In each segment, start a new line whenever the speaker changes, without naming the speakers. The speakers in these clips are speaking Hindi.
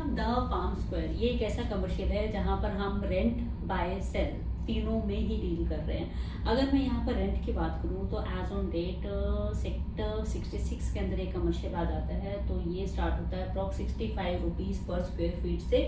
द पाम स्क्वायर ये एक ऐसा कमर्शियल है जहाँ पर हम रेंट बाय सेल तीनों में ही डील कर रहे हैं। अगर मैं यहाँ पर रेंट की बात करूँ तो एज ऑन डेट सेक्टर 66 के अंदर एक कमर्शियल आ जाता है। तो ये स्टार्ट होता है अप्रॉक्स 65 रुपीज़ पर स्क्वायर फीट से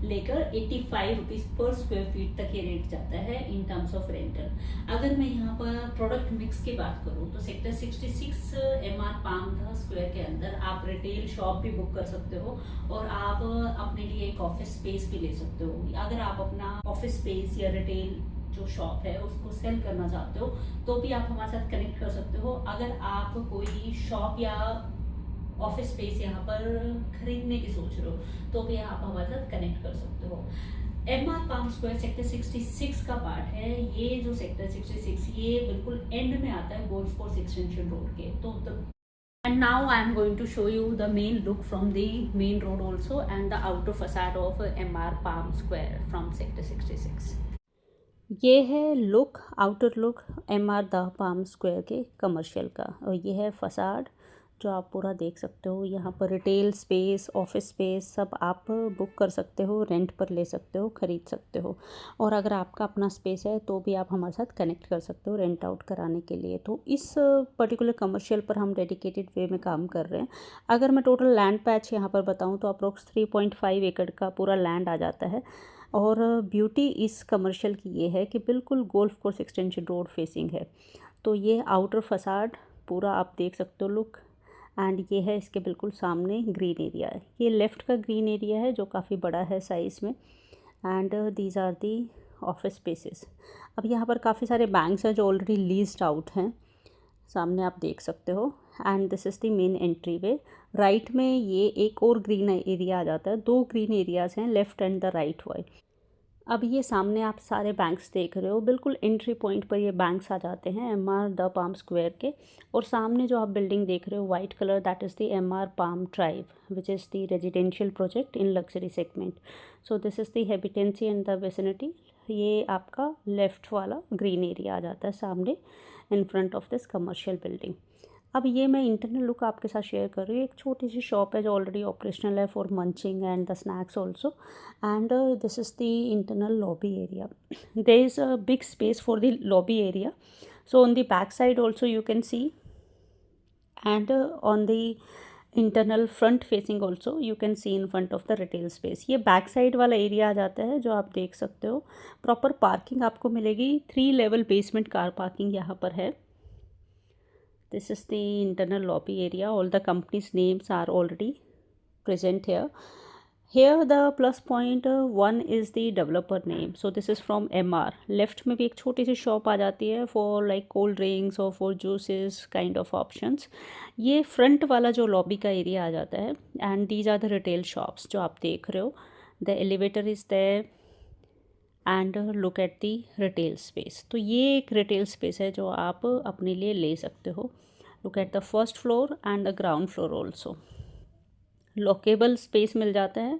लेकर 85 रुपीज़ पर स्क्वायर फीट तक ये रेट जाता है इन टर्म्स ऑफ रेंटल। अगर मैं यहाँ पर प्रोडक्ट मिक्स की बात करूँ तो सेक्टर 66 एमआर पाम स्क्वायर के अंदर आप रिटेल शॉप भी बुक कर सकते हो और आप अपने लिए एक ऑफिस स्पेस भी ले सकते हो। अगर आप अपना ऑफिस स्पेस या रिटेल जो शॉप है उसको सेल करना चाहते हो तो भी आप हमारे साथ कनेक्ट कर सकते हो। अगर आप कोई शॉप या ऑफिस स्पेस यहाँ पर खरीदने की सोच रहे हो तो भी आप हमारे साथ कनेक्ट कर सकते हो। एमआर पाम स्क्वायर सेक्टर 66 का पार्ट है। ये जो सेक्टर 66 ये बिल्कुल एंड में आता है गोल्फ कोर्स एक्सटेंशन रोड के। तो and now I am going to show you the main look from the main road also and the outer facade of MR Palm Square from sector 66। ये है look, outer look MR the palm square के कमर्शियल का। और ये है फसाड जो आप पूरा देख सकते हो। यहाँ पर रिटेल स्पेस, ऑफिस स्पेस सब आप बुक कर सकते हो, रेंट पर ले सकते हो, ख़रीद सकते हो। और अगर आपका अपना स्पेस है तो भी आप हमारे साथ कनेक्ट कर सकते हो रेंट आउट कराने के लिए। तो इस पर्टिकुलर कमर्शियल पर हम डेडिकेटेड वे में काम कर रहे हैं। अगर मैं टोटल लैंड पैच यहाँ पर बताऊँ तो अप्रोक्स 3.5 एकड़ का पूरा लैंड आ जाता है। और ब्यूटी इस कमर्शियल की ये है कि बिल्कुल golf course extension road facing है। तो ये आउटर फसाड पूरा आप देख सकते हो लुक। एंड ये है इसके बिल्कुल सामने ग्रीन एरिया है। ये लेफ़्ट का ग्रीन एरिया है जो काफ़ी बड़ा है साइज़ में। And these are the office spaces. अब यहाँ पर काफ़ी सारे बैंक्स हैं जो ऑलरेडी लीज्ड आउट हैं, सामने आप देख सकते हो। And this is the main entry way. Right में ये एक और ग्रीन एरिया आ जाता है। 2 ग्रीन एरियाज़ हैं, left and the right wide. अब ये सामने आप सारे बैंक्स देख रहे हो, बिल्कुल एंट्री पॉइंट पर ये बैंक्स आ जाते हैं एमआर द पाम स्क्वायर के। और सामने जो आप बिल्डिंग देख रहे हो white colour, that is the MR Palm Drive which is the residential project in luxury segment. So this is the habitancy and the vicinity. ये आपका लेफ़्ट वाला ग्रीन एरिया आ जाता है सामने इन front of this commercial building. अब ये मैं इंटरनल लुक आपके साथ शेयर कर रही हूँ। एक छोटी सी शॉप है जो ऑलरेडी ऑपरेशनल है for munching and the snacks also. And this is the internal lobby area. There is a big space for the lobby area. So on the back side also you can see and on the internal front facing also you can see in front of the retail space. ये बैक साइड वाला एरिया आ जाता है जो आप देख सकते हो। प्रॉपर पार्किंग आपको मिलेगी। 3 लेवल बेसमेंट कार पार्किंग यहाँ पर है। This is the internal lobby area. All the companies' names are already present here. Here the plus point 1 is the developer name. So this is from MR. Left में भी एक छोटी सी शॉप आ जाती है for like cold drinks or for juices kind of options. ये फ्रंट वाला जो लॉबी का एरिया आ जाता है। And these are the retail shops जो आप देख रहे हो। The elevator is there. And look at the retail space. तो ये एक रिटेल स्पेस है जो आप अपने लिए ले सकते हो। Look at the first floor and the ground floor also. Lockable space मिल जाता है।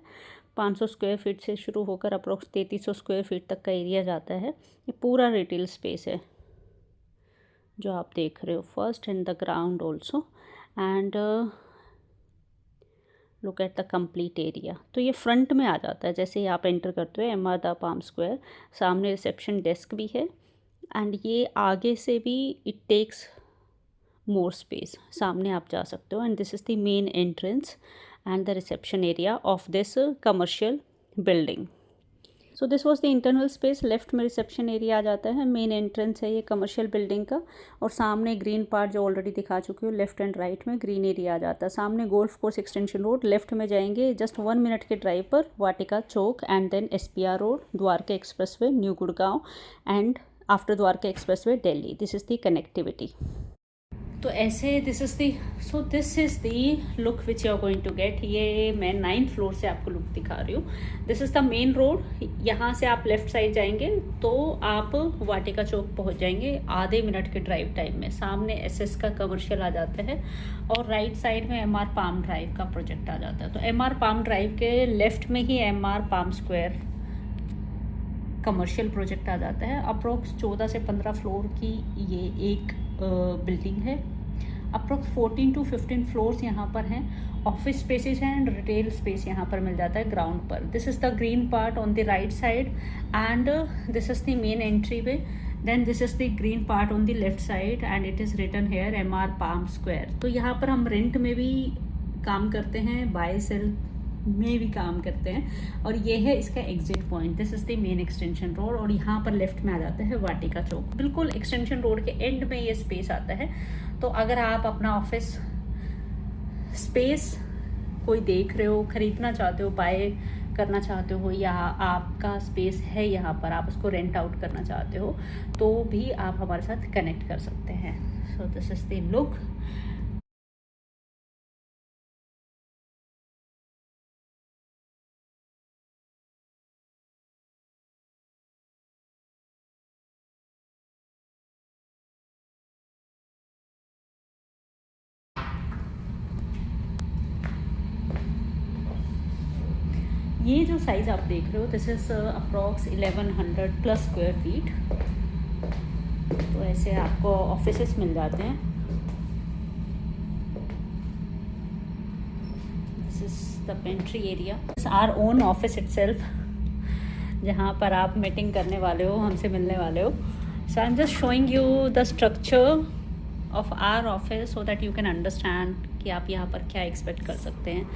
500 स्क्वायर फीट से शुरू होकर अप्रोक्स 3300 स्क्वायर फीट तक का एरिया जाता है। ये पूरा रिटेल स्पेस है जो आप देख रहे हो, first and the ground also. And look at the complete area. तो ये फ्रंट में आ जाता है जैसे ही आप एंटर करते हो एमआर द पाम स्क्वायर। सामने रिसेप्शन डेस्क भी है। एंड ये आगे से भी इट टेक्स मोर स्पेस, सामने आप जा सकते हो। And this is the main entrance and the reception area of this commercial building. So this was the internal space. Left में रिसेप्शन एरिया आ जाता है, मेन एंट्रेंस है ये कमर्शियल बिल्डिंग का। और सामने ग्रीन पार्ट जो ऑलरेडी दिखा चुकी हूँ, लेफ्ट एंड राइट में ग्रीन एरिया आ जाता है। सामने golf course extension road, left में जाएंगे जस्ट 1 मिनट के ड्राइव पर Vatika Chowk and then SPR road, Dwarka express way new Gurgaon and after Dwarka express way Delhi. This is the connectivity. तो ऐसे this is the look which you are going to get. ये मैं 9th फ्लोर से आपको लुक दिखा रही हूँ। This is the main road. यहाँ से आप लेफ़्ट साइड जाएंगे तो आप वाटिका चौक पहुँच जाएंगे आधे मिनट के ड्राइव टाइम में। सामने SS का कमर्शियल आ जाता है और राइट साइड में MR पाम ड्राइव का प्रोजेक्ट आ जाता है। तो MR पाम ड्राइव के लेफ़्ट में ही MR palm Square commercial project आ जाता है। अप्रोक्स 14 से 15 फ्लोर की ये एक बिल्डिंग है। अप्रोक्स 14 to 15 फ्लोर्स यहाँ पर हैं, ऑफिस स्पेसेस हैं एंड रिटेल स्पेस यहाँ पर मिल जाता है ग्राउंड पर. This is the green part on the right side and this is the main entry way. Then this is the green part on the left side and it is written here MR palm square. तो यहाँ पर हम रेंट में भी काम करते हैं, बाय सेल में भी काम करते हैं. और ये है इसका exit point. This is the main extension road और यहाँ पर लेफ्ट में आ जाता है वाटिका चौक. बिल्कुल एक्सटेंशन रोड के एंड में ये स्पेस आता है. तो अगर आप अपना ऑफिस स्पेस कोई देख रहे हो, खरीदना चाहते हो, बाय करना चाहते हो, या आपका स्पेस है यहाँ पर, आप उसको रेंट आउट करना चाहते हो, तो भी आप हमारे साथ कनेक्ट कर सकते हैं. So this is the look. ये जो साइज़ आप देख रहे हो, this is approx 1100 plus square feet. तो ऐसे आपको ऑफिसेस मिल जाते हैं. This is the pantry area, our own office itself, जहाँ पर आप मीटिंग करने वाले हो, हमसे मिलने वाले हो. So I am just showing you the structure of our office so that you can understand कि आप यहाँ पर क्या एक्सपेक्ट कर सकते हैं.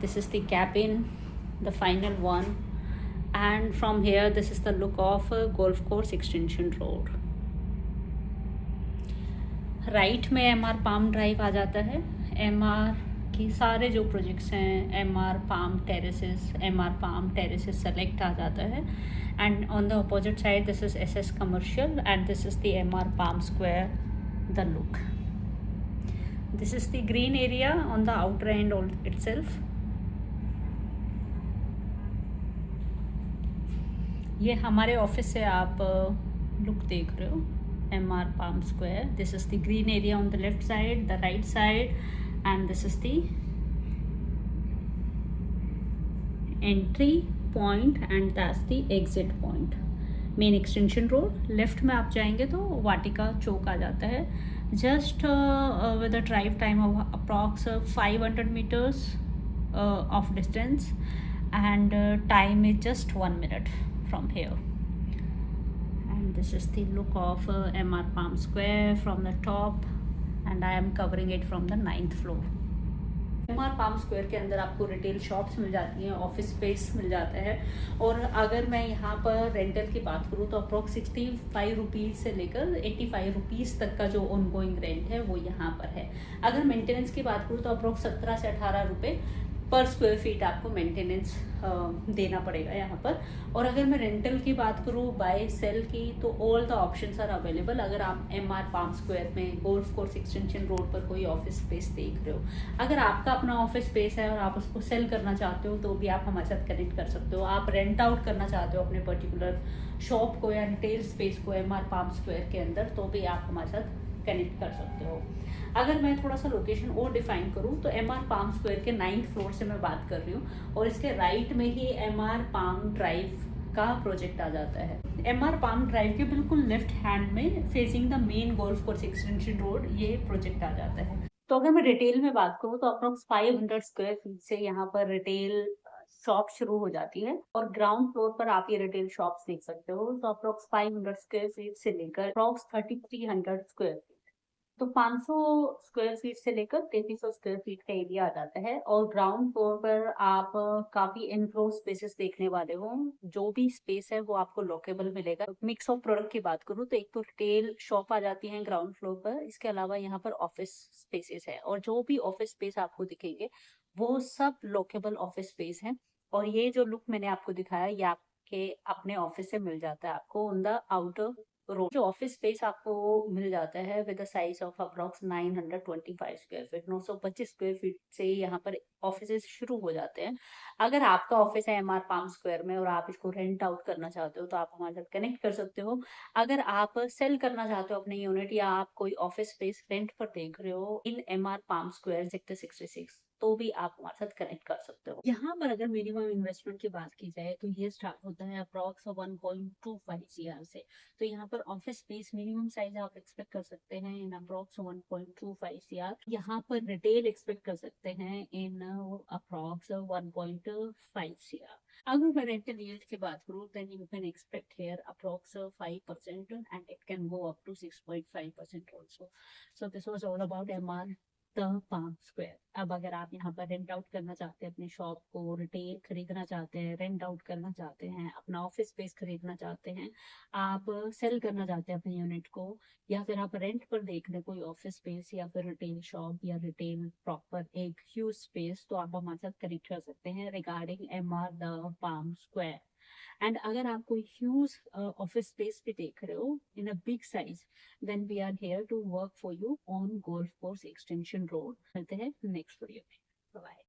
This is the cabin, the final one, and from here this is the look of golf course extension road. Right में MR पाम ड्राइव आ जाता है. MR के सारे जो प्रोजेक्ट्स हैं, MR पाम टेरेसेस सेलेक्ट आ जाता है. And on the opposite side this is SS commercial and this is the MR palm square. The look, this is the green area on the outer and itself. ये हमारे ऑफिस से आप लुक देख रहे हो, MR palm square. This is the green area on the left side, the right side, and this is the entry point and that's the exit point. Main extension road. Left में आप जाएंगे तो वाटिका चौक आ जाता है. Just with a drive time of approx 500 meters of distance and time is just 1 minute from here. And this is the look of MR Palm Square from the top, and I am covering it from the 9th floor. MR palm square के अंदर आपको रिटेल शॉप्स मिल जाती हैं, ऑफिस स्पेस मिल जाता है. और अगर मैं यहाँ पर रेंटल की बात करूँ तो अप्रॉक्स 65 रुपीज़ से लेकर 85 रुपीज़ तक का जो ऑनगोइंग रेंट है वो यहाँ पर है. अगर मेंटेनेंस की बात करूँ तो अप्रॉक्स 17 से 18 रुपये पर स्क्वायर फीट आपको मेंटेनेंस देना पड़ेगा यहाँ पर. और अगर मैं रेंटल की बात करूँ, बाय सेल की, तो all the options are available. अगर आप MR पाम स्क्वायर में गोल्फ कोर्स एक्सटेंशन रोड पर कोई ऑफिस स्पेस देख रहे हो, अगर आपका अपना ऑफिस स्पेस है और आप उसको सेल करना चाहते हो, तो भी आप हमारे साथ कनेक्ट कर सकते हो. आप रेंट आउट करना चाहते हो अपने पर्टिकुलर शॉप को या रिटेल स्पेस को MR पाम स्क्वायर के अंदर, तो भी आप हमारे साथ कनेक्ट कर सकते हो. अगर मैं थोड़ा सा लोकेशन और डिफाइन करूँ तो MR पाम स्क्वायर के 9th फ्लोर से मैं बात कर रही हूँ और इसके राइट में ही MR पाम ड्राइव का प्रोजेक्ट आ जाता है. MR पाम ड्राइव के बिल्कुल लेफ्ट हैंड में facing the main golf course extension road ये प्रोजेक्ट आ जाता है. तो अगर मैं रिटेल में बात करूँ तो अप्रोक्स 500 स्क्वायर फीट से यहाँ पर रिटेल शॉप शुरू हो जाती है और ग्राउंड फ्लोर पर आप ये रिटेल शॉप्स देख सकते हो. तो अप्रोक्स 500 स्क्वायर फीट से लेकर अप्रोक्स 3300 स्क्वायर फीट, तो 500 स्क्वायर फीट से लेकर 3300 स्क्वायर फीट का एरिया आ जाता है. और ग्राउंड फ्लोर पर आप काफी इनफ्लोर स्पेसेस देखने वाले हो. जो भी स्पेस है वो आपको लॉकेबल मिलेगा. मिक्स ऑफ प्रोडक्ट की बात करूँ तो एक तो रिटेल शॉप आ जाती है ग्राउंड फ्लोर पर, इसके अलावा यहाँ पर ऑफिस स्पेसेस है और जो भी ऑफिस स्पेस आपको दिखेंगे वो सब लॉकेबल ऑफिस स्पेस है. और ये जो लुक मैंने आपको दिखाया ये आपके अपने ऑफिस से मिल जाता है आपको ऑन द आउटर रोड. जो ऑफिस स्पेस आपको मिल जाता है with the size of approx 925 square feet, 925 square feet से यहाँ पर ऑफिसेज शुरू हो जाते हैं. अगर आपका ऑफिस है MR पाम स्क्वायर में और आप इसको रेंट आउट करना चाहते हो तो आप हमारे साथ कनेक्ट कर सकते हो. अगर आप सेल करना चाहते हो अपनी यूनिट या आप कोई ऑफिस स्पेस रेंट पर देख रहे हो इन MR पाम स्क्वायर सेक्टर 66, तो भी आप हमारे साथ कनेक्ट कर सकते हो। यहाँ पर अगर मिनिमम इन्वेस्टमेंट की बात की जाए तो ये स्टार्ट होता है अप्रॉक्स 1.25 CR से। तो यहाँ पर ऑफिस स्पेस मिनिमम साइज आप एक्सपेक्ट कर सकते हैं इन अप्रॉक्स 1.25 CR। यहाँ पर रिटेल एक्सपेक्ट कर सकते हैं इन अप्रॉक्स 1.5 CR। अगर मैं रेंटल यील्ड की बात करूँ then you can expect here approx 5% and it can go up to 6.5% also. So this was all about MR the palm square. अब अगर आप यहाँ पर रेंट आउट करना चाहते हैं अपनी शॉप को, रिटेल खरीदना चाहते हैं, रेंट आउट करना चाहते हैं, अपना ऑफिस स्पेस खरीदना चाहते हैं, आप सेल करना चाहते हैं अपने यूनिट को, या फिर आप रेंट पर देख रहे हैं कोई ऑफिस स्पेस या फिर रिटेल शॉप या रिटेल प्रॉपर एक ह्यूज स्पेस, तो आप हमारे साथ कनेक्ट कर सकते हैं regarding MR the palm square. And अगर आप कोई ह्यूज ऑफिस स्पेस भी देख रहे हो in a big size, then we are here to work for you on golf course extension road. मिलते हैं नेक्स्ट वीडियो में। बाय।